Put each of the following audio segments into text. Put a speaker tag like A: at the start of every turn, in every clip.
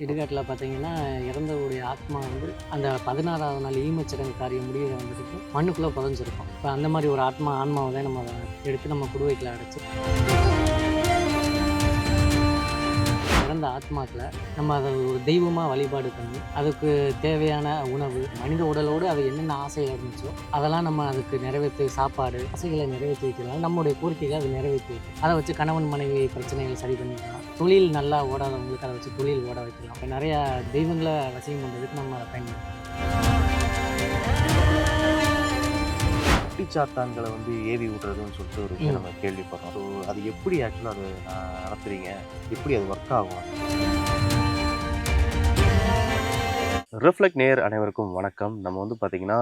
A: இடுகாட்டில் பார்த்தீங்கன்னா, இறந்தவருடைய ஆத்மா வந்து அந்த 16வது நாள் ஈமச்சடங்கு காரியம் முடியிற வந்துட்டு மண்ணுக்குள்ளே புதைஞ்சிருக்கும். இப்போ அந்த மாதிரி ஒரு ஆன்மாவை தான் நம்ம எடுத்து நம்ம குடுவைக்குள்ள அடைச்சு, இறந்த ஆத்மாக்களை நம்ம அதை ஒரு தெய்வமாக வழிபாடு பண்ணி, அதுக்கு தேவையான உணவு, மனித உடலோடு அது என்னென்ன ஆசைகள் இருந்துச்சோ அதெல்லாம் நம்ம அதுக்கு நிறைவேற்றி சாப்பாடு, ஆசைகளை நிறைவேற்றி வைக்கிறதால நம்முடைய கோரிக்கைகளை அது நிறைவேற்றி வைக்கும். அதை வச்சு கணவன் மனைவி பிரச்சனைகளை சரி பண்ணிக்கலாம். தொழில் நல்லா ஓடாதவங்களுக்கு அதை வச்சு தொழில் ஓட வைக்கலாம். இப்போ நிறையா தெய்வங்களை வசியம் பண்ணுறதுக்கு நம்ம அதை பயன்படுத்தலாம்.
B: குட்டிச்சாத்தான்களை வந்து ஏவி விடுறதுன்னு சொல்லிட்டு ஒரு விஷயம் நம்ம கேள்விப்படுறோம். ஸோ அது எப்படி ஆக்சுவலாக அது நடத்துறீங்க, எப்படி அது ஒர்க் ஆகும்? ரிஃப்ளெக்ட் நேயர் அனைவருக்கும் வணக்கம். நம்ம வந்து பார்த்திங்கன்னா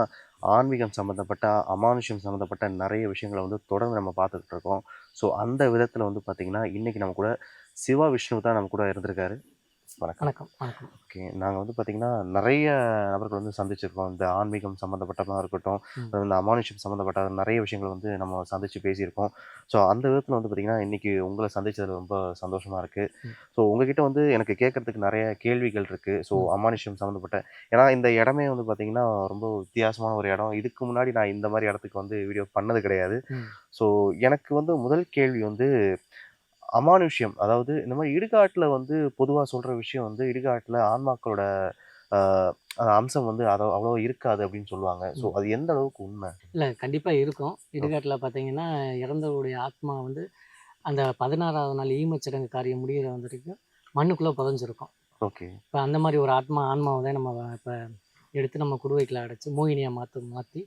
B: ஆன்மீகம் சம்மந்தப்பட்ட, அமானுஷ்யம் சம்மந்தப்பட்ட நிறைய விஷயங்களை வந்து தொடர்ந்து நம்ம பார்த்துக்கிட்டு இருக்கோம். ஸோ அந்த விதத்தில் வந்து பார்த்திங்கன்னா இன்றைக்கி நம்ம கூட சிவா விஷ்ணு தான் நம்ம கூட இருந்திருக்காரு. வணக்கம்.
A: வணக்கம். வணக்கம்.
B: ஓகே, நாங்கள் வந்து பார்த்திங்கன்னா நிறைய நபர்கள் வந்து சந்திச்சிருக்கோம். இந்த ஆன்மீகம் சம்மந்தப்பட்டதாக இருக்கட்டும், இந்த அமானுஷ்யம் சம்மந்தப்பட்ட நிறைய விஷயங்கள் வந்து நம்ம சந்தித்து பேசியிருக்கோம். ஸோ அந்த விதத்தில் வந்து பார்த்திங்கன்னா இன்றைக்கி உங்களை சந்தித்ததில் ரொம்ப சந்தோஷமாக இருக்குது. ஸோ உங்ககிட்ட வந்து எனக்கு கேட்குறதுக்கு நிறைய கேள்விகள் இருக்குது. ஸோ அமானுஷ்யம் சம்மந்தப்பட்ட, ஏன்னா இந்த இடமே வந்து பார்த்திங்கன்னா ரொம்ப வித்தியாசமான ஒரு இடம். இதுக்கு முன்னாடி நான் இந்த மாதிரி இடத்துக்கு வந்து வீடியோ பண்ணது கிடையாது. ஸோ எனக்கு வந்து முதல் கேள்வி வந்து அமானுஷ்யம், அதாவது இந்த மாதிரி இடுகாட்டில் வந்து பொதுவாக சொல்கிற விஷயம் வந்து இடுகாட்டில் ஆன்மாக்களோட அம்சம் வந்து அவ்வளோ இருக்காது அப்படின்னு சொல்லுவாங்க. ஸோ அது எந்த அளவுக்கு உண்மை?
A: இல்லை, கண்டிப்பாக இருக்கும். இடுகாட்டில் பார்த்தீங்கன்னா இறந்தவருடைய ஆத்மா வந்து அந்த 16வது நாள் ஈமச்சடங்கு காரியம் முடிகிற வந்துட்டு மண்ணுக்குள்ளே புதைஞ்சிருக்கும்.
B: ஓகே.
A: இப்போ அந்த மாதிரி ஒரு ஆன்மாவை தான் நம்ம இப்போ எடுத்து நம்ம குடுவைக்குள்ள அடைச்சி மோகினியாக மாற்றி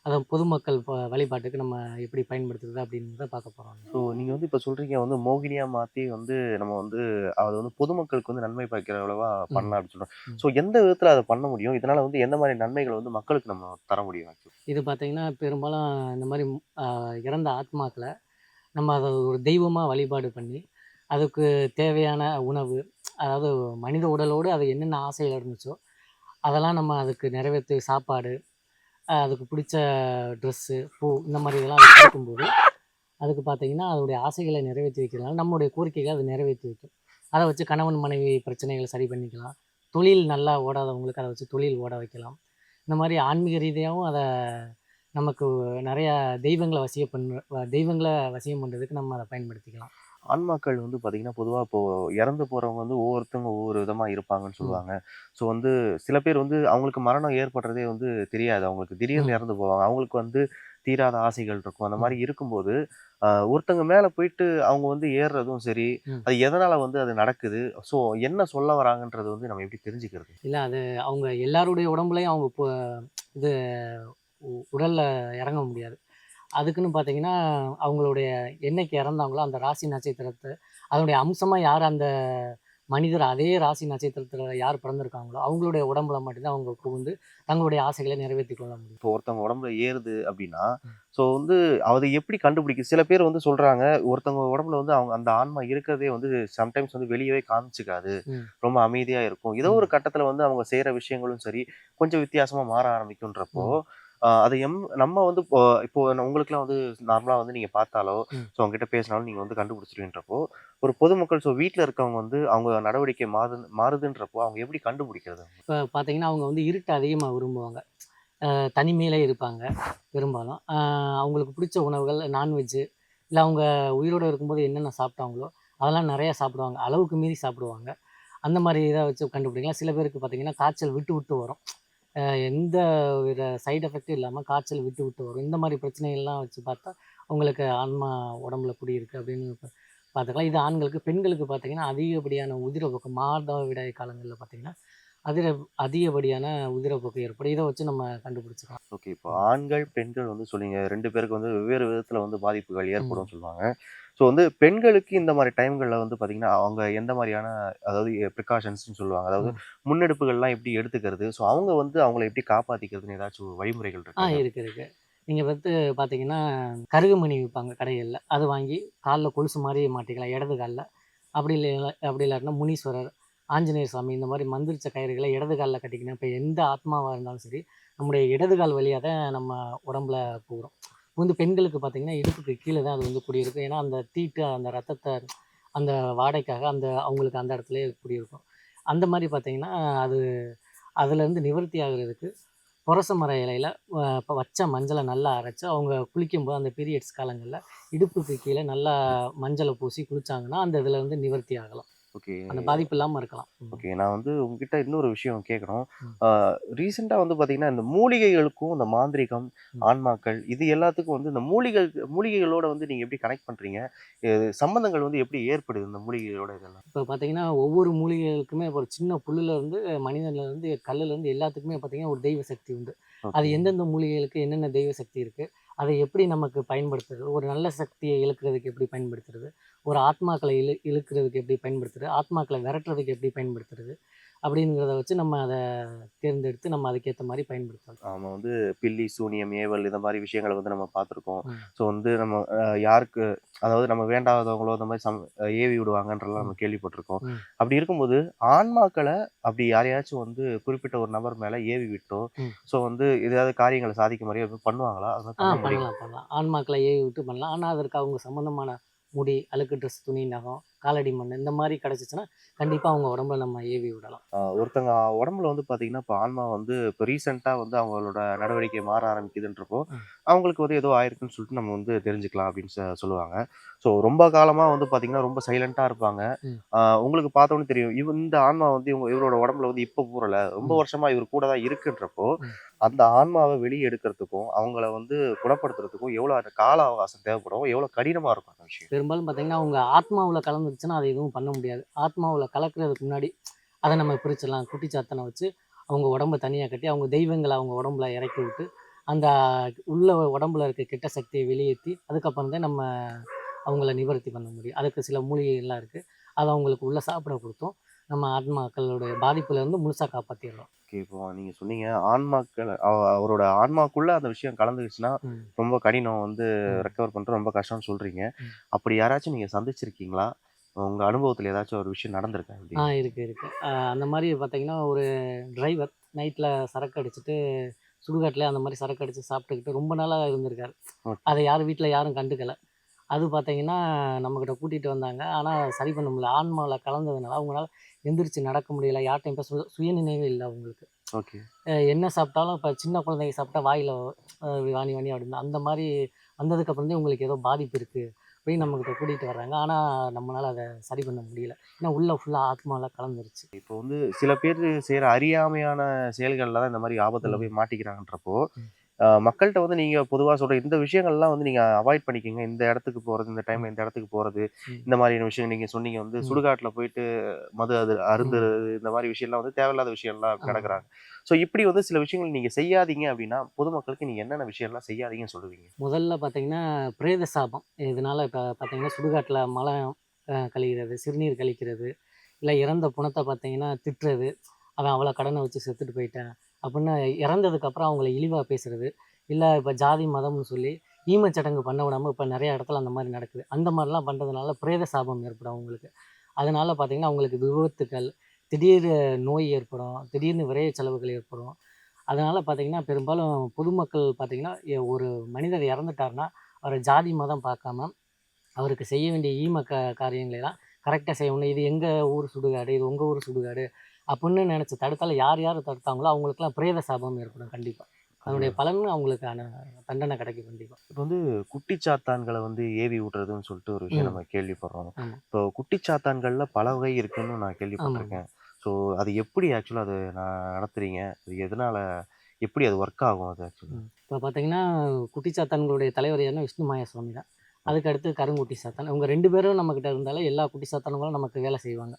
A: அதை பொதுமக்கள் வழிபாட்டுக்கு நம்ம எப்படி பயன்படுத்துறது அப்படின்றத பார்க்க போகிறோம்.
B: ஸோ நீங்கள் வந்து இப்போ சொல்கிறீங்க வந்து மோகினியாக மாற்றி வந்து நம்ம வந்து அதை வந்து பொதுமக்களுக்கு வந்து நன்மை பயக்கிற அளவா பண்ணலாம் அப்படின்னு சொல்கிறோம். ஸோ எந்த விதத்தில் அதை பண்ண முடியும்? இதனால் வந்து எந்த மாதிரி நன்மைகளை வந்து மக்களுக்கு நம்ம தர முடியும்?
A: இது பார்த்தீங்கன்னா பெரும்பாலும் இந்த மாதிரி இறந்த ஆத்மாக்களை நம்ம அதை ஒரு தெய்வமாக வழிபாடு பண்ணி, அதுக்கு தேவையான உணவு, அதாவது மனித உடலோடு அது என்னென்ன ஆசைகள் இருந்துச்சோ அதெல்லாம் நம்ம அதுக்கு நிறைவேற்றி சாப்பாடு, அதுக்கு பிடிச்ச ட்ரெஸ்ஸு, பூ, இந்த மாதிரி இதெல்லாம் அது கொடுக்கும்போது அதுக்கு பார்த்தீங்கன்னா அதோடைய ஆசைகளை நிறைவேற்றி வைக்கிறதுனால நம்முடைய கோரிக்கைகளை அது நிறைவேற்றி வைக்கும். அதை வச்சு கணவன் மனைவி பிரச்சனைகளை சரி பண்ணிக்கலாம். தொழில் நல்லா ஓடாதவங்களுக்கு அதை வச்சு தொழில் ஓட வைக்கலாம். இந்த மாதிரி ஆன்மீக ரீதியாகவும் அதை நமக்கு நிறையா தெய்வங்களை வசியம் பண்ணுறதுக்கு நம்ம அதை பயன்படுத்திக்கலாம்.
B: ஆன்மாக்கள் வந்து பார்த்திங்கன்னா பொதுவாக இப்போது இறந்து போகிறவங்க வந்து ஒவ்வொருத்தவங்க ஒவ்வொரு விதமாக இருப்பாங்கன்னு சொல்லுவாங்க. ஸோ வந்து சில பேர் வந்து அவங்களுக்கு மரணம் ஏற்படுறதே வந்து தெரியாது. அவங்களுக்கு திடீர்னு இறந்து போவாங்க. அவங்களுக்கு வந்து தீராத ஆசைகள் இருக்கும். அந்த மாதிரி இருக்கும்போது ஒருத்தங்க மேலே போயிட்டு அவங்க வந்து ஏறுறதும் சரி, அது எதனால் வந்து அது நடக்குது? ஸோ என்ன சொல்ல வராங்கன்றது வந்து நம்ம எப்படி தெரிஞ்சுக்கிறது?
A: இல்லை, அது அவங்க எல்லாருடைய உடம்புலையும் அவங்க இது உடலில் இறங்க முடியாது. அதுக்குன்னு பார்த்தீங்கன்னா அவங்களுடைய என்னைக்கு இறந்தாங்களோ அந்த ராசி நட்சத்திரத்தை, அதனுடைய அம்சமாக யார் அந்த மனிதர் அதே ராசி நட்சத்திரத்தில் யார் பிறந்திருக்காங்களோ அவங்களுடைய உடம்புல மட்டும்தான் அவங்க புகுந்து தங்களுடைய ஆசைகளை நிறைவேற்றி கொள்ள முடியும்.
B: இப்போ ஒருத்தவங்க உடம்புல ஏறுது அப்படின்னா, ஸோ வந்து அதை எப்படி கண்டுபிடிக்கும்? சில பேர் வந்து சொல்கிறாங்க, ஒருத்தவங்க உடம்புல வந்து அவங்க அந்த ஆன்மா இருக்கிறதே வந்து சம்டைம்ஸ் வந்து வெளியவே காமிச்சிக்காது, ரொம்ப அமைதியாக இருக்கும். ஏதோ ஒரு கட்டத்தில் வந்து அவங்க செய்கிற விஷயங்களும் சரி கொஞ்சம் வித்தியாசமாக மாற ஆரம்பிக்கும்ன்றப்போ அதை நம்ம வந்து இப்போ உங்களுக்குலாம் வந்து நார்மலாக வந்து நீங்கள் பார்த்தாலோ, ஸோ அவங்ககிட்ட பேசினாலும் நீங்கள் வந்து கண்டுபிடிச்சிருவீன்றப்போ, ஒரு பொதுமக்கள், ஸோ வீட்டில் இருக்கவங்க வந்து அவங்க நடவடிக்கை மாறுதுன்றப்போ அவங்க எப்படி கண்டுபிடிக்கிறது?
A: இப்போ பார்த்தீங்கன்னா அவங்க வந்து இருட்டு அதிகமாக விரும்புவாங்க. தனிமையிலே இருப்பாங்க பெரும்பாலும். அவங்களுக்கு பிடிச்ச உணவுகள் நான்வெஜ்ஜு, இல்லை அவங்க உயிரோடு இருக்கும்போது என்னென்ன சாப்பிட்டாங்களோ அதெல்லாம் நிறையா சாப்பிடுவாங்க. அளவுக்கு மீறி சாப்பிடுவாங்க. அந்த மாதிரி இதை வச்சு கண்டுபிடிக்கலாம். சில பேருக்கு பார்த்தீங்கன்னா காய்ச்சல் விட்டு விட்டு வரும். எந்த வித சைட் எஃபெக்ட்டும் இல்லாமல் காய்ச்சல் விட்டு விட்டு வரும். இந்த மாதிரி பிரச்சனைகள்லாம் வச்சு பார்த்தா உங்களுக்கு ஆன்மா உடம்புல குடியிருக்கு அப்படின்னு பார்த்துக்கலாம். இது ஆண்களுக்கு. பெண்களுக்கு பார்த்தீங்கன்னா அதிகப்படியான உதிரப்போக்கு, மாதவிடாய் காலங்களில் பார்த்தீங்கன்னா அதிகப்படியான உதிரப்போக்கு ஏற்படும். இதை வச்சு நம்ம கண்டுபிடிச்சிக்கலாம்.
B: ஓகே, இப்போ ஆண்கள் பெண்கள் வந்து சொன்னீங்க, 2 பேருக்கு வந்து வெவ்வேறு விதத்தில் வந்து பாதிப்புகள் ஏற்படும் சொல்லுவாங்க. ஸோ வந்து பெண்களுக்கு இந்த மாதிரி டைம்களில் வந்து பார்த்தீங்கன்னா அவங்க எந்த மாதிரியான, அதாவது ப்ரிகாஷன்ஸ்னு சொல்லுவாங்க, அதாவது முன்னெடுப்புகள்லாம் எப்படி எடுத்துக்கிறது? ஸோ அவங்க வந்து அவங்கள எப்படி காப்பாற்றிக்கிறதுன்னு ஏதாச்சும் வழிமுறைகள்
A: இருக்கு? இருக்கு. நீங்கள் பார்த்தீங்கன்னா கருகுமணி விற்பாங்க கடைகளில். அது வாங்கி காலில் கொலுசு மாதிரி மாட்டிக்கலாம் இடது காலில். அப்படி இல்லாட்டினா முனீஸ்வரர், ஆஞ்சநேயர் சாமி, இந்த மாதிரி மந்திரிச்ச கயிறுகளை இடது காலில் கட்டிக்கணும். இப்போ எந்த ஆத்மாவாக இருந்தாலும் சரி நம்முடைய இடது கால் வழியாக தான் நம்ம உடம்புல போகிறோம். வந்து பெண்களுக்கு பார்த்தீங்கன்னா இடுப்புக்கு கீழே தான் அது வந்து குடியிருக்கும். ஏன்னா அந்த தீட்டு, அந்த ரத்தத்தை, அந்த வாடைக்காக அவங்களுக்கு அந்த இடத்துலயே குடியிருக்கும். அந்த மாதிரி பார்த்தீங்கன்னா, அது அதுலேருந்து நிவர்த்தி ஆகுறதுக்கு புரச மர இலையில இப்போ வச்ச மஞ்சளை நல்லா அரைச்சு, அவங்க குளிக்கும்போது அந்த பீரியட்ஸ் காலங்கள்ல இடுப்புக்கு கீழ நல்லா மஞ்சள பூசி குளிச்சாங்கன்னா, அந்த இதுல வந்து நிவர்த்தி ஆகலாம்.
B: ஓகே.
A: அந்த பாதிப்பு இல்லாம இருக்கலாம்.
B: ஓகே. நான் வந்து உங்ககிட்ட இன்னொரு விஷயம் கேட்கணும்.
A: ம்.
B: ஆ ரீசென்ட்டா வந்து பார்த்தீங்கன்னா, இந்த மூலிகைகளுக்கும், இந்த மாந்திரீகம்,
A: ம்.
B: ஆன்மாக்கள் இது எல்லாத்துக்கும் வந்து இந்த மூலிகைகளோட வந்து நீங்க எப்படி கனெக்ட் பண்றீங்க? சம்பந்தங்கள் வந்து எப்படி ஏற்படுது இந்த மூலிகைகளோட இதெல்லாம்?
A: இப்போ பார்த்தீங்கன்னா, ஒவ்வொரு மூலிகைகளுக்குமே ஒரு சின்ன புல்லுலேருந்து, மனிதன்லேருந்து, கல்லுலேருந்து எல்லாத்துக்குமே பார்த்தீங்கன்னா, ஒரு தெய்வ சக்தி உண்டு. அது
B: ஓகே.
A: எந்தெந்த மூலிகைகளுக்கு என்னென்ன தெய்வ சக்தி இருக்கு? அதை எப்படி நமக்கு பயன்படுத்துறது? ஒரு நல்ல சக்திய இழுக்கிறதுக்கு எப்படி பயன்படுத்துறது? ஒரு ஆத்மாக்கள இழுக்கிறதுக்கு எப்படி பயன்படுத்துறது? ஆத்மாக்கள விரட்டுறதுக்கு எப்படி பயன்படுத்துறது? அப்படிங்கிறத வச்சு நம்ம அத தேர்ந்தெடுத்து நம்ம அதுக்கேத்த மாரி பயன்படுத்தணும்.
B: நாம வந்து பில்லி, சூனியம், ஏவல் இந்த மாரி விஷயங்கள வந்து நம்ம பார்த்துருக்கோம்.
A: ம்.
B: ஸோ வந்து நம்ம யாருக்கு அதாவது நம்ம வேண்டாதவங்களோ அந்த மாரி ஏவி விடுவாங்கன்றலாம்
A: ம்.
B: நம்ம கேள்விப்பட்டுருக்கோம்.
A: ம்.
B: அப்படி இருக்கும்போது, ஆன்மாக்கள அப்படி யாரையாச்சும் வந்து குறிப்பிட்ட ஒரு நபர் மேல ஏவி விட்டோ,
A: ம்.
B: ஸோ வந்து எதையாவது காரியங்கள சாதிக்குமாறியோ எதுவும் பண்ணுவாங்களா? அது மாரி பண்ண முடியுமா?
A: பண்ணலாம். ஆன்மாக்கள ஏவி விட்டு பண்ணலாம். ஆனா, அதற்கு அவங்க சம்மந்தமான முடி, அழுக்கு ட்ரெஸ், துணி, நகம், காலடி மண் இந்த மாரி கிடைச்சுச்சுன்னா, கண்டிப்பா அவங்க உடம்புல நம்ம ஏவி விடலாம்.
B: ஒருத்தங்க உடம்புல வந்து பார்த்தீங்கன்னா, இப்ப ஆன்மா வந்து இப்ப ரீசென்ட்டா வந்து அவங்களோட நடவடிக்கை மாற ஆரம்பிக்குதுன்றப்போ,
A: ம்.
B: அவங்களுக்கு வந்து ஏதோ ஆயிருக்குன்னு சொல்லிட்டு நம்ம வந்து தெரிஞ்சுக்கலாம் அப்படின்னு சொல்லுவாங்க. ஸோ ரொம்ப காலமா வந்து பார்த்தீங்கன்னா, ரொம்ப சைலன்ட்டா இருப்பாங்க.
A: ம்.
B: உங்களுக்கு பார்த்தோனே தெரியும். இந்த ஆன்மா வந்து இவரோட உடம்புல வந்து இப்ப ஊறல. ரொம்ப
A: ம்.
B: வருஷமா இவர் கூட தான் இருக்குன்றப்போ,
A: ம்.
B: அந்த ஆன்மாவ வெளிய எடுக்கிறதுக்கும், அவங்கள வந்து குணப்படுத்துறதுக்கும் எவ்வளோ கால அவகாசம் தேவைப்படும்? எவ்வளோ கடினமா இருக்கும் அந்த விஷயம்?
A: பெரும்பாலும் பார்த்தீங்கன்னா, அவங்க ஆத்மாவுல கலந்துருச்சுன்னா, அத எதுவும் பண்ண முடியாது. ஆத்மாவுல கலக்கிறதுக்கு முன்னாடி, அத நம்ம பிரிச்சிடலாம். குட்டிச்சாத்தன வச்சு, அவங்க உடம்ப தனியா கட்டி, அவங்க தெய்வங்கள அவங்க உடம்புல இறக்கி விட்டு, அந்த உள்ள உடம்புல இருக்க கெட்ட சக்திய வெளியேத்தி, அதுக்கப்புறம் தான் நம்ம அவங்கள நிவர்த்தி பண்ண முடியும். அதுக்கு சில மூலிகைகள்லாம் இருக்கு. அத அவங்களுக்கு உள்ள சாப்பிட குடுத்தும், நம்ம ஆத்மாக்களுடைய பாதிப்புலேருந்து முழுசா காப்பாத்திர்றோம்.
B: ஓகே. இப்போ நீங்க சொன்னீங்க, ஆன்மாக்கள் அவரோட ஆன்மாக்குள்ள அந்த விஷயம் கலந்துருச்சுன்னா,
A: ம்.
B: ரொம்ப கடினம் வந்து
A: ம்.
B: ரெக்கவர் பண்றது ரொம்ப கஷ்டம்னு சொல்றீங்க.
A: ம்.
B: அப்படி யாராச்சும் நீங்க சந்திச்சிருக்கீங்களா? உங்க அனுபவத்துல ஏதாச்சும் ஒரு விஷயம் நடந்திருக்கா இப்படி?
A: இருக்கு, இருக்கு. அந்த மாரி பார்த்தீங்கன்னா, ஒரு டிரைவர் நைட்ல சரக்கு அடிச்சுட்டு, சுடுகாட்ல அந்த மாரி சரக்கு அடிச்சு சாப்பிட்டுக்கிட்டு ரொம்ப நாளா இருந்திருக்காரு.
B: ஓகே.
A: அத வீட்ல யாரும் கண்டுக்கல. அது பார்த்தீங்கன்னா, நம்மகிட்ட கூட்டிட்டு வந்தாங்க. ஆனா சரி பண்ண முடியல. ஆன்மாவுல கலந்ததுனால அவங்களால எந்திரிச்சு நடக்க முடியல. யார்ட்டயும் சுயநினைவே இல்ல அவங்களுக்கு.
B: ஓகே.
A: என்ன சாப்பிட்டாலும் இப்ப சின்ன குழந்தைங்க சாப்பிட்டா வாயில இப்படி வாணி வாணி அப்படிம்பா. அந்த மாரி வந்ததுக்கப்புறம் தான் உங்களுக்கு ஏதோ பாதிப்பு இருக்கு. அப்படின்னு நம்மகிட்ட கூட்டிட்டு வர்றாங்க. ஆனா நம்மளால அத சரி பண்ண முடியல. ஏன்னா உள்ள ஃபுல்லா ஆத்மாலாம் கலந்துருச்சு.
B: இப்போ வந்து சில பேர் செய்ற அறியாமையான செயல்கள்ல தான் இந்த மாரி ஆபத்துல
A: ம்.
B: போய் மாட்டிக்கிறாங்கன்றப்போ,
A: ம்.
B: மக்கள்ட்ட வந்து நீங்க பொதுவா சொல்ற இந்த விஷயங்கள்லாம் வந்து நீங்க அவாய்ட் பண்ணிக்கங்க. இந்த இடத்துக்கு போறது, இந்த
A: ம்.
B: டைம்ல இந்த இடத்துக்கு போறது,
A: ம்.
B: இந்த மாதிரியான விஷயம் நீங்க சொன்னீங்க வந்து
A: ம்.
B: சுடுகாட்ல போயிட்டு மது
A: ம்.
B: அருந்துறது இந்த மாரி விஷயம்லாம் வந்து தேவையில்லாத விஷயம்லாம்
A: ஆமா.
B: நடக்குறாங்க. ஸோ இப்படி வந்து சில விஷயங்கள் நீங்க செய்யாதீங்க அப்படின்னா, பொதுமக்களுக்கு நீங்க என்னென்ன விஷயம்லாம் செய்யாதீங்கன்னு சொல்லுவீங்க?
A: முதல்ல பார்த்தீங்கன்னா, பிரேத சாபம். இதனால இப்ப பார்த்தீங்கன்னா, சுடுகாட்ல மலம் கழிக்கிறது, சிறுநீர் கழிக்கிறது, இல்ல இறந்த பிணத்த பார்த்தீங்கன்னா திட்டுறது. அவன் அவ்வளோ கடன வச்சு செத்துட்டு போயிட்டான். அப்படின்னு இறந்ததுக்கு அப்புறம் அவங்கள இழிவா பேசுறது. இல்ல இப்ப ஜாதி, மதம்னு சொல்லி ஈமச்சடங்கு பண்ண விடாம இப்ப நெறைய இடத்துல அந்த மாரி நடக்குது. அந்த மாரிலாம் பண்றதுனால பிரேத சாபம் ஏற்படும் அவங்களுக்கு. அதனால பார்த்தீங்கன்னா, அவங்களுக்கு விபத்துக்கள், திடீர் நோய் ஏற்படும். திடீர்னு விரைய செலவுகள் ஏற்படும். அதனால பார்த்தீங்கன்னா, பெரும்பாலும் பொதுமக்கள் பார்த்தீங்கன்னா, ஒரு மனிதர் இறந்துட்டாருன்னா, அவர ஜாதி, மதம் பார்க்காம, அவருக்கு செய்ய வேண்டிய காரியங்களை எல்லாம் கரெக்ட்டா செய்யணும். இது எங்க ஊர் சுடுகாடு, இது உங்க ஊர் சுடுகாடு அப்புட்ன்னு நெனச்சு தடுத்தாலும் யார் யார் தடுத்தாங்களோ அவங்களுக்கெல்லாம் பிரேத சாபம் ஏற்படும் கண்டிப்பா. அதனுடைய
B: கண்டிப்பா.
A: பலன் அவங்களுக்கான தண்டனை கிடைக்கும் கண்டிப்பா.
B: இப்போ வந்து குட்டிச்சாத்தான்கள வந்து ஏவி விடுறதுன்னு சொல்லிட்டு ஒரு விஷயம்
A: ம்.
B: நம்ம கேள்விப்படுறோம்.
A: ஆமா.
B: இப்போ குட்டிச்சாத்தான்கள்ல பல வகை இருக்குன்னு நான்
A: ஆமாமா.
B: கேள்விப்பட்டிருக்கேன். ஸோ அது எப்படி ஆக்சுவலா அது நடத்துறீங்க? அது எதனால எப்படி அது ஒர்க் ஆகும் அது ஆக்சுவலா?
A: இப்ப பார்த்தீங்கன்னா, குட்டி சாத்தான்களுடைய தலைவர் யாருன்னா விஷ்ணுமாயா சுவாமி தான்.
B: ஓகே.
A: அதுக்கு அடுத்து கருங்குட்டி சாத்தான். இவங்க 2 பேரும் நம்மகிட்ட இருந்தாலே எல்லா குட்டி சாத்தான்களும் நமக்கு வேலை செய்வாங்க.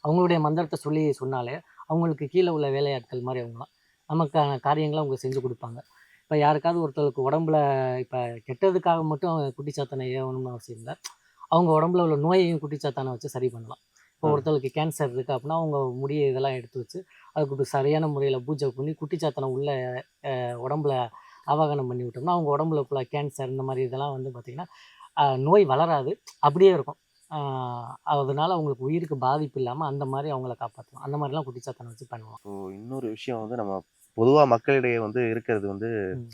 A: அவங்களுடைய மந்திரத்த சொன்னாலே, அவங்களுக்கு கீழ உள்ள வேலையாட்கள் மாரி அவங்கலாம். நமக்கான காரியங்கள அவங்க செஞ்சு குடுப்பாங்க. இப்ப யாருக்காவது ஒருத்தருக்கு உடம்புல இப்ப கெட்டதுக்காக மட்டும் அவங்க குட்டிச்சாத்தான ஏவணும்னு அவசியம் இல்ல. அவங்க உடம்புல உள்ள நோயையும் குட்டிச்சாத்தான வச்சு சரி பண்ணலாம். இப்போ
B: ம்.
A: ஒருத்தருக்கு கேன்சர் இருக்கு அப்டின்னா, அவங்க முடிய இதெல்லாம் எடுத்து வச்சு, அதுக்கு சரியான முறையில பூஜை பண்ணி குட்டிச்சாத்தான உள்ள உடம்புல ஆவாகனம் பண்ணி விட்டோம்னா, அவங்க உடம்புல ஃபுல்லா கேன்சர் இந்த மாரி இதெல்லாம் வந்து பார்த்தீங்கன்னா, நோய் வளராது. அப்படியே இருக்கும். ஆ அதனால அவங்களுக்கு உயிருக்கு பாதிப்பு இல்லாம அந்த மாரி அவங்கள காப்பாத்தலாம். அந்த மாரிலாம் குட்டிச்சாத்தான வச்சு பண்ணுவோம்.
B: இப்போ இன்னொரு விஷயம் வந்து நம்ம பொதுவா மக்களிடையே வந்து இருக்கிறது வந்து,
A: ம்.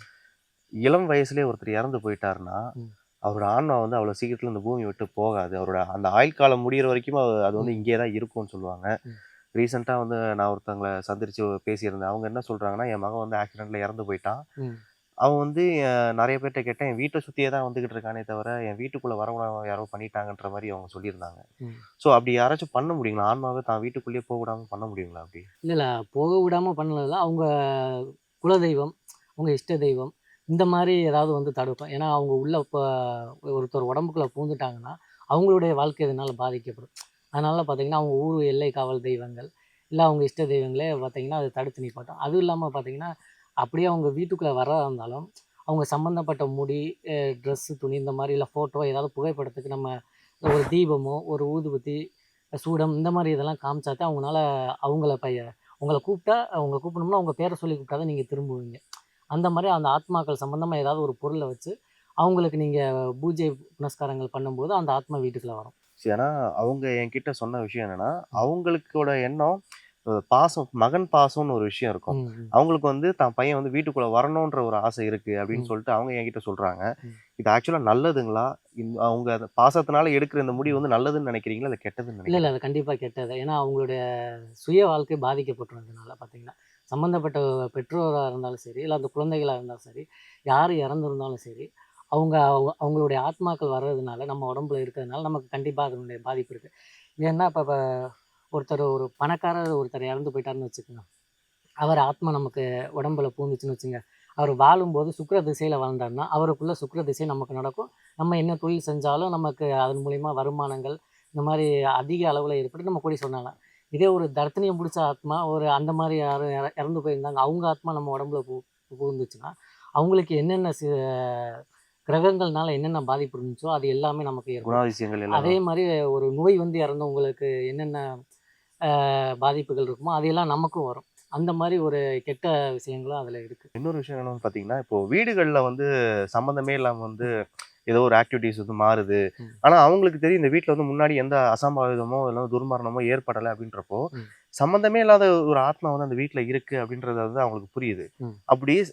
B: இளம் வயசுலயே ஒருத்தர் இறந்து போயிட்டாருன்னா,
A: ம்.
B: அவரோட ஆன்மா வந்து அவ்வளோ சீக்கிரத்தில இந்த பூமிய விட்டு போகாது. அவரோட அந்த ஆயுட்காலம் முடியிற வரைக்கும் அது வந்து
A: ம்.
B: இங்கேயே தான் இருக்கும்னு சொல்லுவாங்க.
A: ம்.
B: ரீசெண்டாக வந்து நான் ஒருத்தவங்கள சந்திச்சு பேசியிருந்தேன். அவங்க என்ன சொல்கிறாங்கன்னா, என் மகன் வந்து ஆக்சிடெண்ட்டில் இறந்து போயிட்டான்.
A: ம்.
B: அவன் வந்து நெறைய பேர்ட்ட கேட்டேன். என் வீட்ட சுத்தியே தான் வந்துகிட்டு இருக்கானே தவிர, என் வீட்டுக்குள்ள வரவுடாம யாரோ பண்ணிட்டாங்கன்ற மாரி அவங்க சொல்லியிருந்தாங்க.
A: ம்.
B: ஸோ அப்படி யாராச்சும் பண்ண முடியுங்களா? ஆன்மாவ தான் வீட்டுக்குள்ளேயே போக விடாம பண்ண முடியுங்களா அப்படி?
A: இல்ல, இல்ல. போக விடாம பண்ணல. அவங்க குலதெய்வம், அவங்க இஷ்ட தெய்வம், இந்த மாரி ஏதாவது வந்து தடுக்கும். ஏன்னா, அவங்க உள்ள ஒருத்தர் உடம்புக்குள்ள பூந்துட்டாங்கன்னா, அவங்களுடைய வாழ்க்கை இதனால பாதிக்கப்படும். அதனால பார்த்தீங்கன்னா, அவங்க ஊர் எல்லை காவல் தெய்வங்கள், இல்ல அவங்க இஷ்ட தெய்வங்களே பார்த்தீங்கன்னா, அத தடுத்து நிப்பாட்டும். அதுவும் இல்லாம பார்த்தீங்கன்னா, அப்படியே அவங்க வீட்டுக்குள்ள வர்றதா இருந்தாலும், அவங்க சம்மந்தப்பட்ட முடி, ட்ரெஸ்ஸு, துணி இந்த மாரி இல்ல ஃபோட்டோ ஏதாவது புகைப்படத்துக்கு நம்ம ஒரு தீபமோ, ஒரு ஊதுபத்தி, சூடம் இந்த மாரி இதெல்லாம் காமிச்சா தான் அவங்கனால அவங்கள உங்கள கூப்பிட்டா உங்கள கூப்பிடணும்னா உங்க பேர சொல்லி கூப்பிட்டா தான் நீங்க திரும்புவீங்க. அந்த மாரி அந்த ஆத்மாக்கள் சம்மந்தமா ஏதாவது ஒரு பொருள வச்சு, அவங்களுக்கு நீங்க பூஜை புனஸ்காரங்கள் பண்ணும்போது, அந்த ஆத்மா வீட்டுக்குள்ள வரும்.
B: ஏன்னா, அவங்க என்கிட்ட சொன்ன விஷயம் என்னன்னா,
A: ம்.
B: அவங்களுக்கோட எண்ணம் பாசம் மகன் பாசம்னு ஒரு விஷயம் இருக்கும்.
A: ம், ம்,
B: அவங்களுக்கு வந்து தான் பையன் வந்து வீட்டுக்குள்ள வரணுன்ற ஒரு ஆசை இருக்கு அப்படின்னு
A: ம்,
B: சொல்லிட்டு அவங்க என்கிட்ட சொல்றாங்க.
A: ம்,
B: இது ஆக்சுவலா நல்லதுங்களா? அவங்க அந்த பாசத்தினால எடுக்கிற இந்த முடிவு
A: ம்.
B: வந்து நல்லதுன்னு நினைக்கிறீங்களா? இல்ல கெட்டதுன்னு
A: இல்ல, இல்ல.
B: நினைக்கிறீங்களா?
A: அது கண்டிப்பா கெட்டது. ஏன்னா, அவங்களுடைய சுய வாழ்க்கை பாதிக்கப்பட்டுரும் இதனால பார்த்தீங்கன்னா. சம்மந்தப்பட்ட பெற்றோரா இருந்தாலும் சரி, இல்ல அந்த குழந்தைகளா இருந்தாலும் சரி, யார் இறந்திருந்தாலும் சரி, அவங்களுடைய ஆத்மாக்கள் வர்றதுனால, நம்ம உடம்புல இருக்கிறதுனால நமக்கு கண்டிப்பா அதனுடைய பாதிப்பு இருக்கு. ஏன்னா, இப்ப ஒரு பணக்காரர் ஒருத்தர் இறந்து போயிட்டாருன்னு வச்சுக்கங்க. அவர் ஆத்மா நமக்கு உடம்புல பூந்துச்சுன்னு வச்சுங்க. அவர் வாழும்போது சுக்கிர திசையில வாழ்ந்தாருன்னா, அவருக்குள்ள சுக்கிர திசை நமக்கு நடக்கும். நம்ம என்ன தொழில் செஞ்சாலும் நமக்கு அதன் மூலியமா வருமானங்கள், இந்த மாரி அதிக அளவுல ஏற்பட்டு நம்ம கோடீஸ்வரன் ஆகலாம். இதே ஒரு தர்த்தனியம் புடிச்ச ஆத்மா, ஒரு அந்த மாரி யாரும் இறந்து போயிருந்தாங்க. அவங்க ஆத்மா நம்ம உடம்புல புகுந்துச்சுன்னா, அவங்களுக்கு என்னென்ன கிரகங்கள்னால என்னென்ன பாதிப்பு இருந்துச்சோ, அது எல்லாமே நமக்கு ஏற்படும்.
B: குணாதிசயங்கள்
A: அதே
B: எல்லாம்
A: மாரி ஒரு நோய் வந்து இறந்தவங்களுக்கு என்னென்ன பாதிப்புகள் இருக்குமோ, அது எல்லாம் நமக்கும் வரும். அந்த மாரி ஒரு கெட்ட விஷயங்களும் அதுல இருக்கு.
B: இன்னொரு விஷயம் என்னன்னு பார்த்தீங்கன்னா, இப்போ வீடுகள்ல வந்து சம்மந்தமே இல்லாம வந்து
A: ம்,
B: ஏதோ ஒரு ஆக்டிவிட்டீஸ் வந்து மாறுது.
A: ம்,
B: ஆனா அவங்களுக்கு தெரியும் இந்த வீட்ல வந்து முன்னாடி எந்த அசம்பாவிதமோ, இல்ல துர்மரணமோ ஏற்படல அப்படின்றப்போ,
A: ம்,
B: சம்மந்தமே இல்லாத ஒரு ஆத்மா வந்து அந்த வீட்ல இருக்கு அப்படின்றது வந்து அவங்களுக்கு புரியுது.
A: ம்.
B: அப்படி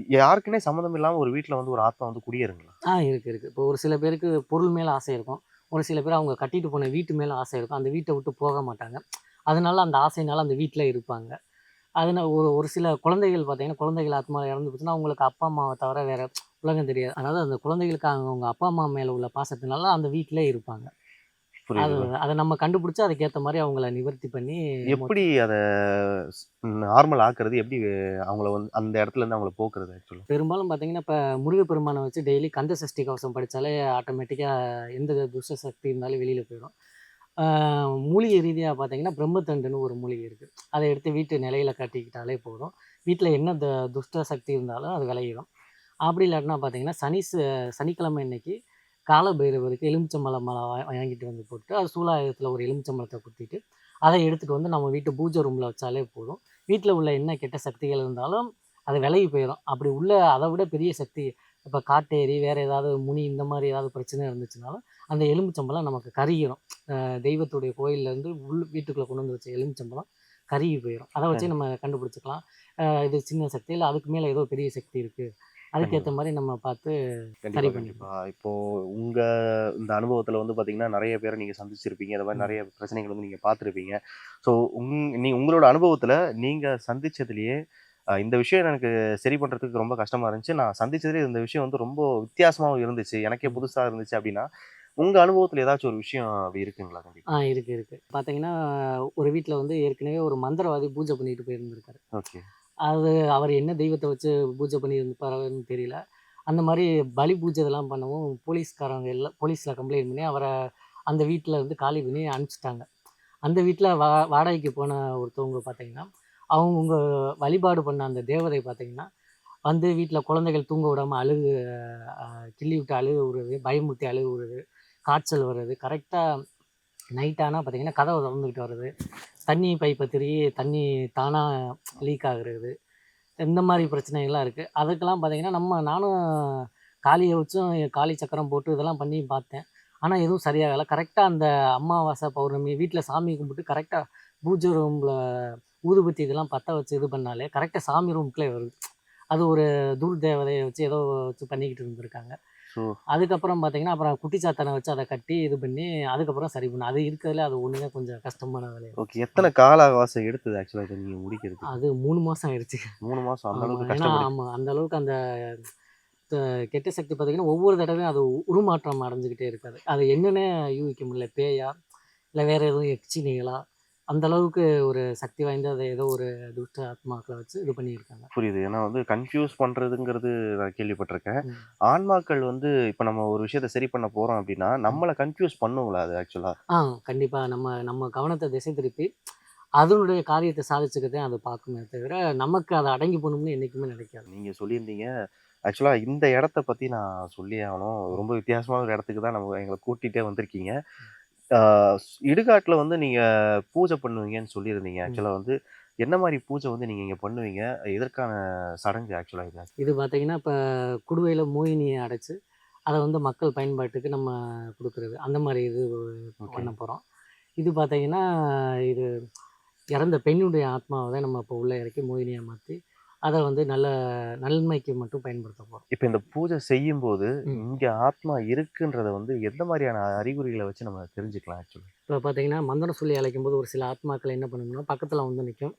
B: யாருக்குன்னே சம்மந்தம் இல்லாம ஒரு வீட்ல வந்து ஒரு ஆத்மா வந்து குடியேறுங்களா?
A: இருக்கு, இருக்கு. இப்போ ஒரு சில பேருக்கு பொருள் மேல ஆசை இருக்கும். ஒரு சில பேர் அவங்க கட்டிட்டு போன வீட்டு மேல ஆசை இருக்கும். அந்த வீட்ட விட்டு போக மாட்டாங்க. அதனால அந்த ஆசையினால அந்த வீட்ல இருப்பாங்க. ஒரு ஒரு சில குழந்தைகள் பார்த்தீங்கன்னா, குழந்தைகள் ஆத்மா இறந்து போச்சுன்னா, அவங்களுக்கு அப்பா, அம்மாவ தவிர வேற உலகம் தெரியாது. அதாவது அந்த குழந்தைகளுக்கு அவங்க அப்பா, அம்மா மேல உள்ள பாசத்தினால அந்த வீட்டிலேயே இருப்பாங்க. அது
B: புரியுது.
A: அத நம்ம கண்டுபிடிச்சு அதுக்கேத்த மாரி அவங்கள நிவர்த்தி பண்ணி
B: எப்படி அத நார்மல் ஆக்குறது? எப்படி அவங்கள வந்து அந்த இடத்துலருந்து அவங்கள போக்குறது ஆக்சுவலா?
A: பெரும்பாலும் பார்த்தீங்கன்னா, இப்ப முருகப்பெருமான வச்சு டெய்லி கந்த சஷ்டி கவசம் படிச்சாலே ஆட்டோமேட்டிக்கா எந்த துஷ்ட சக்தி இருந்தாலும் வெளியில போயிடும். ஆ மூலிகை ரீதியா பார்த்தீங்கன்னா, பிரம்மதண்டுன்னு ஒரு மூலிகை இருக்கு. அத எடுத்து வீட்டு நிலையில கட்டிக்கிட்டாலே போதும். வீட்ல என்ன துஷ்ட சக்தி இருந்தாலும் அது விலகிடும். அப்படி இல்லாட்டினா பார்த்தீங்கன்னா, சனிக்கிழமை அன்னைக்கு கால பைரவருக்கு எலுமிச்சம்பழம் வாங்கிட்டு வந்து போட்டு, அது சூலாயுதத்தில ஒரு எலுமிச்சம்பழத்த குத்திட்டு, அத எடுத்துட்டு வந்து நம்ம வீட்டு பூஜை ரூம்ல வச்சாலே போதும். வீட்ல உள்ள என்ன கெட்ட சக்திகள் இருந்தாலும் அது விலகி போயிரும். அப்படி உள்ள அத விட பெரிய சக்தி இப்ப காட்டேரி, வேற ஏதாவது முனி இந்த மாரி ஏதாவது பிரச்சனை இருந்துச்சுனாலும், அந்த எலுமிச்சம்பழம் நமக்கு கருகிரும். தெய்வத்துடைய கோயில்லேருந்து வீட்டுக்குள்ள கொண்டு வந்து வச்ச எலுமிச்சம்பழம் கருகி போயிரும். அத வச்சே நம்ம கண்டுபிடிச்சுக்கலாம். இது சின்ன சக்தி, இல்ல அதுக்கு மேல ஏதோ பெரிய சக்தி இருக்கு. அதுக்கேத்த
B: கண்டிப்பா.
A: மாரி நம்ம பார்த்து
B: கண்டிப்பா,
A: சரி
B: கண்டிப்பா.
A: பண்ணிக்கலாம்.
B: இப்போ உங்க இந்த அனுபவத்துல வந்து பார்த்தீங்கன்னா, நெறைய பேர நீங்க சந்திச்சிருப்பீங்க. இந்த மாரி
A: ம்.
B: நெறைய பிரச்சனைகள் வந்து நீங்க பார்த்துருப்பீங்க. ஸோ உங்களோட அனுபவத்துல நீங்க சந்திச்சதிலேயே, இந்த விஷயம் எனக்கு சரி பண்றதுக்கு ரொம்ப கஷ்டமா இருந்துச்சு. நான் சந்திச்சதிலேயே இந்த விஷயம் வந்து ரொம்ப வித்தியாசமாவும் இருந்துச்சு. எனக்கே
A: ம்.
B: புதுசா இருந்துச்சு அப்டின்னா, உங்க அனுபவத்துல ஏதாச்சும் ஒரு விஷயம் அப்டி இருக்குங்களா? கண்டிப்பா.
A: இருக்கு, இருக்கு. பார்த்தீங்கன்னா, ஒரு வீட்ல வந்து ஏற்கனவே ஒரு மந்திரவாதி பூஜை பண்ணிட்டு போயிருந்திருக்காரு.
B: ஓகே.
A: அவர் என்ன தெய்வத்த வச்சு பூஜை பண்ணியிருப்பாருன்னு தெரியல. அந்த மாரி பலி பூஜை இதெல்லாம் பண்ணவும், போலீஸ்காரங்க எல்லாம் போலீஸ்ல கம்ப்ளைண்ட் பண்ணி அந்த வீட்ல இருந்து காலி பண்ணி அனுப்பிச்சுட்டாங்க. அந்த வீட்ல வாடகைக்கு போன ஒருத்தவங்க பார்த்தீங்கன்னா, அவங்க வழிபாடு பண்ண அந்த தேவதை பார்த்தீங்கன்னா, வந்து வீட்ல குழந்தைகள் தூங்க விடாம அ கிள்ளி விட்டு அழுக விடுறது, பயமுறுத்தி அழுக விடுறது, காய்ச்சல் வர்றது, கரெக்ட்டா நைட் ஆனா பார்த்தீங்கன்னா, கதவ தொறந்துகிட்டு வர்றது, தண்ணி பைப்ப திருகி தண்ணி தானா லீக் ஆகுறது, இந்த மாரி பிரச்சனைகள்லாம் இருக்கு. அதுக்கெல்லாம் பார்த்தீங்கன்னா, நானும் காளிய வச்சும் காளி சக்கரம் போட்டு இதெல்லாம் பண்ணி பார்த்தேன். ஆனா எதுவும் சரியாகல. கரெக்ட்டா அந்த அமாவாசை, பௌர்ணமி வீட்ல சாமி கும்பிட்டு கரெக்ட்டா பூஜை ரூம்ல ஊதுபத்தி இதெல்லாம் பத்த வச்சு இது பண்ணாலே, கரெக்ட்டா சாமி ரூமுக்குள்ளே வருது. அது ஒரு தூள் தேவதைய வச்சு ஏதோ வச்சு பண்ணிக்கிட்டு இருந்திருக்காங்க.
B: ஸோ
A: அதுக்கப்புறம் பார்த்தீங்கன்னா, அப்புறம் குட்டி சாத்தான வச்சு அத கட்டி இது பண்ணி, அதுக்கப்புறம் சரி பண்ணேன். அது இருக்கிறதுல அது ஒண்ணு தான் கொஞ்சம் கஷ்டமான வேலையா
B: ஓகே.
A: இருந்துச்சு.
B: எத்தனை கால அவகாசம் எடுத்தது ஆக்சுவலா இத நீங்க முடிக்கிறதுக்கு?
A: அது 3 மாசம் ஆயிருச்சு.
B: 3 மாசம் அந்த
A: ஆமா.
B: அளவுக்கு
A: ஏன்னா
B: கஷ்டப்பட்டு
A: ஆமா. அந்த அளவுக்கு அந்த த கெட்ட சக்தி பார்த்தீங்கன்னா, ஒவ்வொரு தடவையும் அது உருமாற்றம் அடைஞ்சுகிட்டே இருக்காது. அது என்னன்னே யூகிக்க முடியல. பேயா? இல்ல வேற எதுவும் எச்சினிகளா? அந்த அளவுக்கு ஒரு சக்தி வாய்ந்த அது ஏதோ ஒரு துஷ்ட ஆத்மாக்கள வச்சு இது பண்ணியிருக்காங்க.
B: புரியுது. ஏன்னா வந்து கன்ஃப்யூஸ் பண்றதுங்கிறது நான் கேள்விப்பட்டுருக்கேன்.
A: ம்.
B: ஆன்மாக்கள் வந்து இப்ப நம்ம ஒரு விஷயத்த சரி பண்ண போறோம் அப்டின்னா,
A: ம்.
B: நம்மள கன்ஃப்யூஸ் பண்ணுங்களா அது ஆக்சுவலா?
A: ஆ கண்டிப்பா. நம்ம நம்ம கவனத்த திசை திருப்பி, அதனுடைய காரியத்த சாதிச்சுக்க தான் அது பாக்குமே தவிர, நமக்கு அது அடங்கி போணும்னு என்னைக்குமே நினைக்காது.
B: நீங்க சொல்லியிருந்தீங்க. ஆக்சுவலா இந்த இடத்த பத்தி நான் சொல்லியே ஆகணும்.
A: ம்.
B: ரொம்ப வித்தியாசமான ஒரு இடத்துக்கு தான் எங்கள கூட்டிட்டே வந்திருக்கீங்க. ஆ இடுகாட்ல வந்து நீங்க பூஜை பண்ணுவீங்கன்னு சொல்லியிருந்தீங்க.
A: ம்.
B: ஆக்சுவலா வந்து என்ன மாரி பூஜை வந்து நீங்க இங்க பண்ணுவீங்க? எதற்கான சடங்கு ஆக்சுவலா இது?
A: இது பாத்தீங்கன்னா, இப்ப குடுவையில மோகினிய அடைச்சு, அத வந்து மக்கள் பயன்பாட்டுக்கு நம்ம குடுக்குறது. அந்த மாரி இது
B: ஓகே.
A: பண்ண போறோம். இது பாத்தீங்கன்னா, இது இறந்த பெண்ணுடைய ஆத்மாவ தான் நம்ம இப்போ உள்ள இறக்கி மோகினியா மாத்தி, அத வந்து நல்ல நன்மைக்கு மட்டும் பயன்படுத்த போறோம்.
B: இப்ப இந்த பூஜை செய்யும்போது,
A: ம்.
B: இங்க ஆத்மா இருக்குன்றத வந்து எந்த மாரியான அறிகுறிகள வச்சு நம்ம தெரிஞ்சுக்கலாம் ஆக்சுவலா?
A: இப்ப பார்த்தீங்கன்னா, மந்திரம் சொல்லி அழைக்கும்போது ஒரு சில ஆத்மாக்கள் என்ன பண்ணும்னா, பக்கத்துல வந்து நிக்கும்.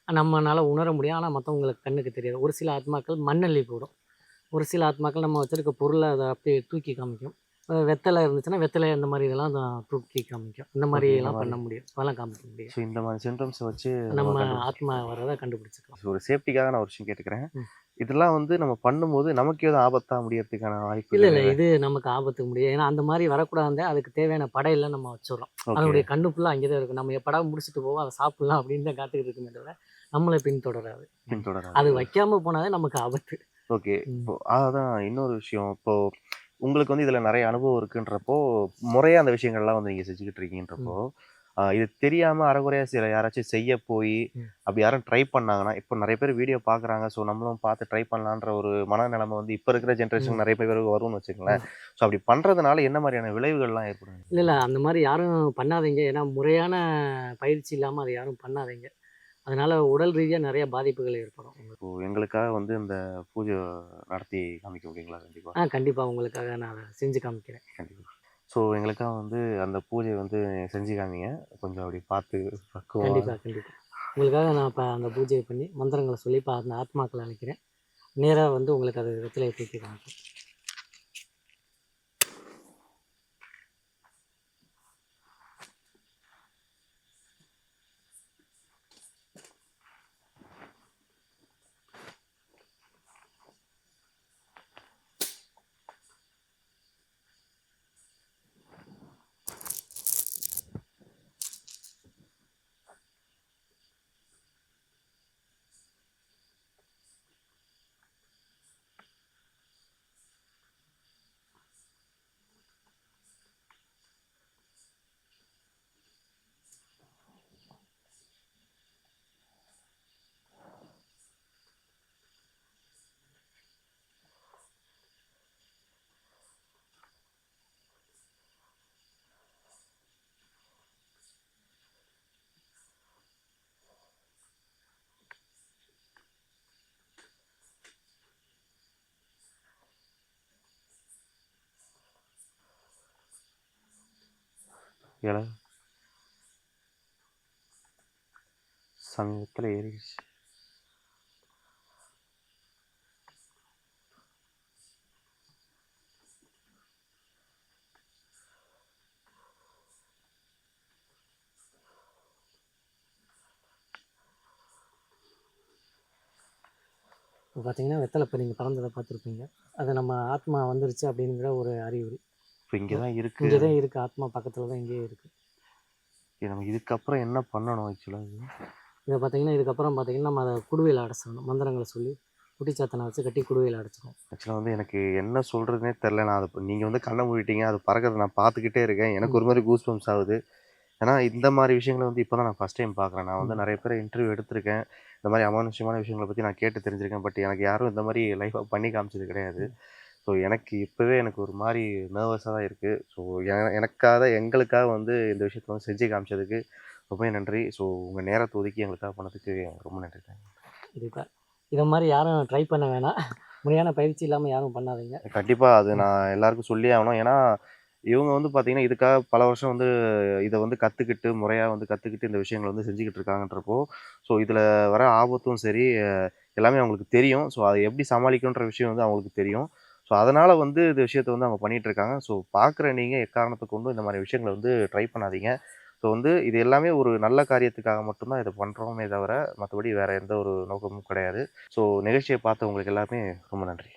A: நம்மனால உணர முடியும். ஆனா மத்தவங்களுக்கு கண்ணுக்கு தெரியாது. ஒரு சில ஆத்மாக்கள் மண்ணள்ளி போடும். ஒரு சில ஆத்மாக்கள் நம்ம வச்சிருக்க பொருள அத அப்படியே தூக்கி காமிக்கும். வெத்தல இருந்துச்சுன்னா, வெத்தல இந்த மாரி இதெல்லாம் தூக்கி காமிக்கும். இந்த
B: ஓகே. இந்த
A: மாரியெல்லாம்
B: மாரி.
A: பண்ண முடியும். அதெல்லாம் காமிக்க முடியும்.
B: ஸோ இந்த மாரி சிம்ப்டம்ஸ வச்சு நம்ம
A: நம்ம
B: கண்டுபிடிச்சு
A: ஆத்மா வர்றத கண்டுபிடிச்சுக்கலாம்.
B: ஒரு சேஃப்டிக்காக நான் ஒரு விஷயம் கேட்டுக்கிறேன்.
A: ம்.
B: இதெல்லாம் வந்து நம்ம பண்ணும்போது நமக்கு எதுவும் ஆபத்தா முடியறதுக்கான
A: இல்ல,
B: வாய்ப்புகள்
A: இல்ல. இது நமக்கு ஆபத்து முடியாது. ஏன்னா அந்த மாரி வரக்கூடாதுன்னு அதுக்கு தேவையான படையெல்லாம் நம்ம வச்சுர்றோம்.
B: ஓகே.
A: அதனுடைய கண்ணு ஃபுல்லா அங்கே தான் இருக்கும். நம்ம எப்படா முடிச்சுட்டு போவோம், அத சாப்பிடலாம் அப்படின்னு தான் காத்துக்கிட்டு இருக்குமே தவிர, நம்மள பின்தொடராது. ம். அது
B: பின்தொடராது.
A: வைக்காம போனா தான் நமக்கு ஆபத்து.
B: ஓகே.
A: ம்.
B: இப்போ அதான் இன்னொரு விஷயம். இப்போ உங்களுக்கு வந்து இதுல நெறைய அனுபவம் இருக்குன்றப்போ, முறையா அந்த விஷயங்கள்லாம் வந்து நீங்க செஞ்சுக்கிட்டு இருக்கீங்கன்றப்போ,
A: ம்.
B: இது தெரியாம அரைகுறையா சில யாராச்சும் செய்ய போயி,
A: ம்.
B: அப்படி யாரும் ட்ரை பண்ணாங்கன்னா, இப்போ நெறைய பேர் வீடியோ பார்க்குறாங்க. ஸோ நம்மளும் பார்த்து ட்ரை பண்ணலான்ற ஒரு மனநிலைமை வந்து இப்ப இருக்கிற ஜெனரேஷன்
A: ம்.
B: நெறைய பேருக்கு வரும்னு வச்சுக்கங்களேன்.
A: ம்.
B: ஸோ அப்படி பண்றதுனால என்ன மாரியான விளைவுகள்லாம் ஏற்படும்?
A: இல்ல, இல்ல. அந்த மாரி யாரும் பண்ணாதீங்க. ஏன்னா முறையான பயிற்சி இல்லாம அத யாரும் பண்ணாதீங்க. அதனால உடல் ரீதியா நெறைய பாதிப்புகள் ஏற்படும் உங்களுக்கு.
B: இப்போ எங்களுக்காக வந்து இந்த பூஜை நடத்தி காமிக்க முடியுங்களா? கண்டிப்பா.
A: கண்டிப்பா உங்களுக்காக நான் அத செஞ்சு காமிக்கிறேன்.
B: கண்டிப்பா. ஸோ எங்களுக்காக வந்து அந்த பூஜைய வந்து செஞ்சு காமிங்க. கொஞ்சம் அப்படி பார்த்து பக்குவமா
A: கண்டிப்பா, கண்டிப்பா. உங்களுக்காக நான் இப்ப அந்த பூஜைய பண்ணி மந்திரங்கள சொல்லி இப்ப அந்த ஆத்மாக்கள அழைக்கிறேன். நேரா வந்து உங்களுக்கு அது வெத்தலைய தூக்கி காமிக்கும்.
B: இல சமீபத்தில ஏறிடுச்சு.
A: இப்ப பார்த்தீங்கன்னா, வெத்தல இப்ப நீங்க பறந்தத பார்த்துருப்பீங்க. அது நம்ம ஆத்மா வந்துருச்சு அப்படிங்கிற ஒரு அறிகுறி.
B: இப்ப இங்க தான் இருக்கு.
A: இங்க தான் இருக்கு. ஆத்மா பக்கத்துல தான் இங்கேயே இருக்கு.
B: நம்ம இதுக்கப்புறம் என்ன பண்ணணும் ஆக்சுவலா இது?
A: இத பார்த்தீங்கன்னா, இதுக்கப்புறம் பார்த்தீங்கன்னா, நம்ம அத குடுவையில அடைச்சிடணும். மந்திரங்கள சொல்லி குட்டிச்சாத்தன வச்சு கட்டி குடுவையில அடைச்சிருவோம்.
B: ஆக்சுவலா வந்து எனக்கு என்ன சொல்றதுன்னே தெரியல. நான் அத நீங்க வந்து கண்ண மூடிட்டீங்க. அது பறக்கிறத நான் பார்த்துக்கிட்டே இருக்கேன். எனக்கு
A: ம்.
B: ஒரு மாரி கூஸ் பம்ப்ஸ் ஆகுது. ஏன்னா இந்த மாரி விஷயங்கள வந்து இப்ப தான் நான் ஃபர்ஸ்ட் டைம் பார்க்குறேன். நான் வந்து
A: ம்.
B: நெறைய பேர இன்டர்வியூ எடுத்திருக்கேன். இந்த மாரி அமானுஷ்யமான விஷயங்கள பத்தி நான் கேட்டு தெரிஞ்சிருக்கேன். பட் எனக்கு யாரும் இந்த மாரி லைஃவா பண்ணி காமிச்சது கிடையாது.
A: ம்.
B: ஸோ எனக்கு இப்பவே எனக்கு ஒரு மாரி நர்வஸா தான் இருக்கு. ஸோ எனக்காக எங்களுக்காக வந்து இந்த விஷயத்த வந்து செஞ்சு காமிச்சதுக்கு ரொம்பவே நன்றி. ஸோ உங்க நேரத்த ஒதுக்கி எங்களுக்காக பண்ணதுக்கு ரொம்ப நன்றி.
A: கண்டிப்பா. இத மாரி யாரும் ட்ரை பண்ண வேணாம். முறையான பயிற்சி இல்லாமல் யாரும் பண்ணாதீங்க.
B: கண்டிப்பா அது நான் எல்லாருக்கும் சொல்லியே ஆகணும். ஏன்னா, இவங்க வந்து பார்த்தீங்கன்னா, இதுக்காக பல வருஷம் வந்து இத வந்து கத்துக்கிட்டு, முறையா வந்து கத்துக்கிட்டு இந்த விஷயங்கள வந்து செஞ்சுக்கிட்டு இருக்காங்கன்றப்போ, ஸோ இதில வர ஆபத்தும் சரி, எல்லாமே அவங்களுக்கு தெரியும். ஸோ அத எப்படி சமாளிக்கணுன்ற விஷயம் வந்து அவங்களுக்கு தெரியும். ஸோ அதனால வந்து இந்த விஷயத்த வந்து அவங்க பண்ணிட்டு இருக்காங்க. ஸோ பார்க்குற நீங்க எக்காரணத்த கொண்டும் இந்த மாரி விஷயங்கள வந்து ட்ரை பண்ணாதீங்க. ஸோ வந்து இது எல்லாமே ஒரு நல்ல காரியத்துக்காக மட்டும் தான் இத பண்றோமே தவிர, மத்தபடி வேற எந்த ஒரு நோக்கமும் கிடையாது. ஸோ நிகழ்ச்சிய பார்த்த உங்களுக்கு எல்லாருமே ரொம்ப நன்றி.